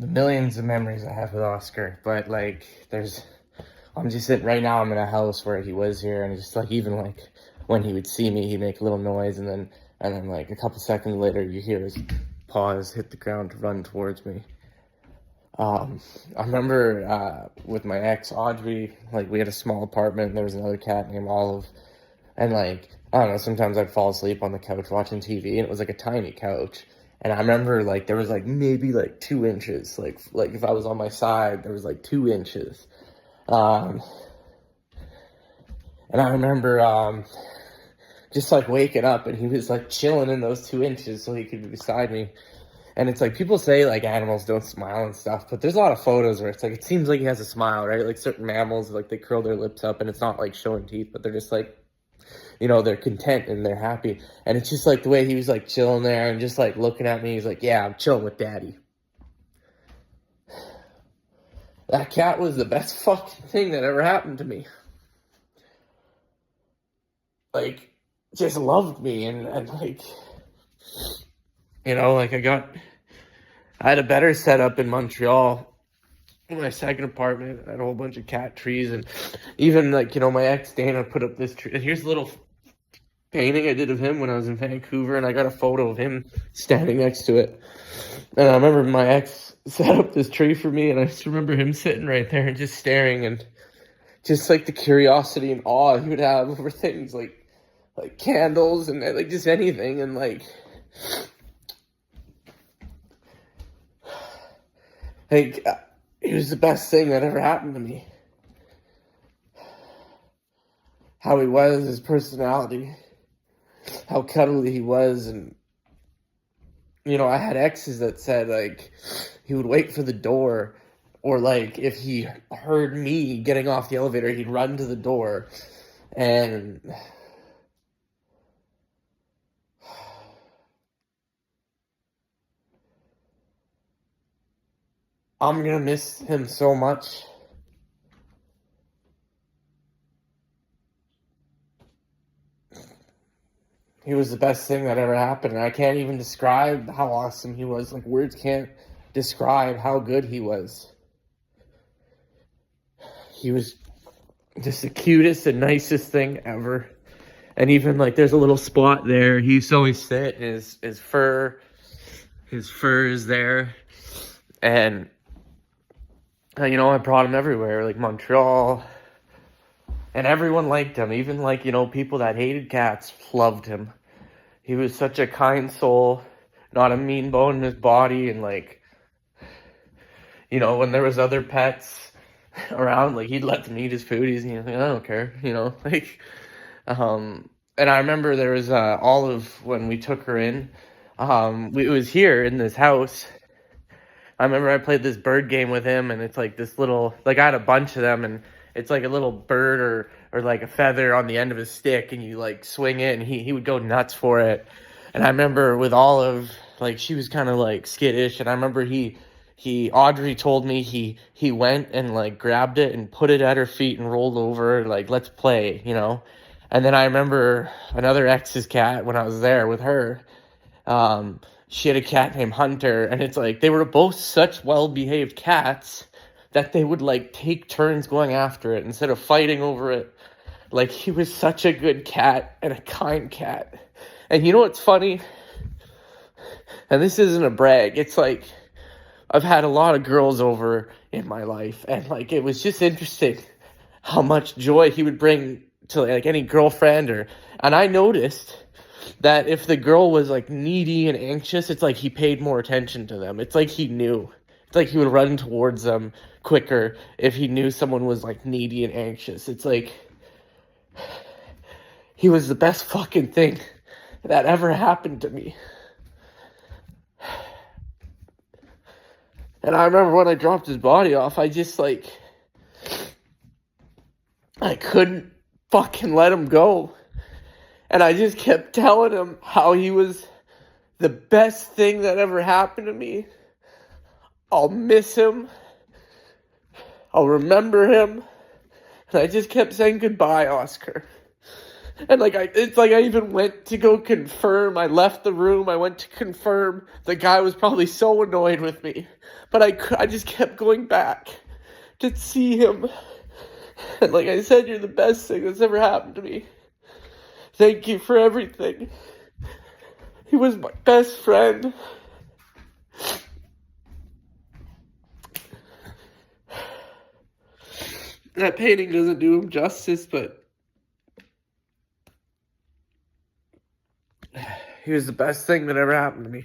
the millions of memories I have with Oscar, but like I'm just sitting right now. I'm in a house where he was here, and just like even like when he would see me, he'd make a little noise, and then like a couple seconds later, you hear his paws hit the ground to run towards me. I remember with my ex Audrey, like we had a small apartment. And there was another cat named Olive, and like I don't know, sometimes I'd fall asleep on the couch watching TV, and it was like a tiny couch. And I remember like there was like maybe like 2 inches, like if I was on my side, there was like 2 inches. Um, and I remember just like waking up, and he was like chilling in those 2 inches so he could be beside me. And it's like people say like animals don't smile and stuff, but there's a lot of photos where it's like it seems like he has a smile, right? Like certain mammals, like they curl their lips up, and it's not like showing teeth, but they're just like, they're content and they're happy. And it's just like the way he was like chilling there and just like looking at me. He's like, yeah, I'm chilling with daddy. That cat was the best fucking thing that ever happened to me. Like, just loved me, and like, like I had a better setup in Montreal. My second apartment, I had a whole bunch of cat trees, and even like, my ex Dana put up this tree. And here's a little painting I did of him when I was in Vancouver, and I got a photo of him standing next to it. And I remember my ex set up this tree for me, and I just remember him sitting right there and just staring, and just like the curiosity and awe he would have over things like candles and like just anything, and like it was the best thing that ever happened to me. How he was, his personality, how cuddly he was. And I had exes that said like he would wait for the door, or like if he heard me getting off the elevator, he'd run to the door. And I'm gonna miss him so much. He was the best thing that ever happened, and I can't even describe how awesome he was. Like, words can't describe how good he was. He was just the cutest and nicest thing ever. And even like there's a little spot there he used to always sit, and his fur is there. And I brought him everywhere, like Montreal, and everyone liked him. Even like people that hated cats loved him. He was such a kind soul, not a mean bone in his body. And like when there was other pets around, like he'd let them eat his food. He's like, I don't care, like and I remember there was Olive when we took her in. It was here in this house. I remember I played this bird game with him, and it's like this little, like I had a bunch of them, and it's like a little bird or like a feather on the end of a stick, and you like swing it, and he would go nuts for it. And I remember with Olive, like she was kind of like skittish, and I remember Audrey told me he went and like grabbed it and put it at her feet and rolled over, like, let's play, And then I remember another ex's cat when I was there with her. She had a cat named Hunter, and it's like they were both such well-behaved cats that they would like take turns going after it instead of fighting over it. Like, he was such a good cat and a kind cat. And you know what's funny? And this isn't a brag. It's like I've had a lot of girls over in my life, and like it was just interesting how much joy he would bring to like any girlfriend. And I noticed that if the girl was like needy and anxious, it's like he paid more attention to them. It's like he knew. It's like he would run towards them quicker if he knew someone was like needy and anxious. It's like he was the best fucking thing that ever happened to me. And I remember when I dropped his body off, I just like, I couldn't fucking let him go. And I just kept telling him how he was the best thing that ever happened to me. I'll miss him. I'll remember him. And I just kept saying goodbye, Oscar. And like it's like I even went to go confirm. I left the room. I went to confirm. The guy was probably so annoyed with me, but I just kept going back to see him. And like I said, you're the best thing that's ever happened to me. Thank you for everything. He was my best friend. That painting doesn't do him justice, but he was the best thing that ever happened to me.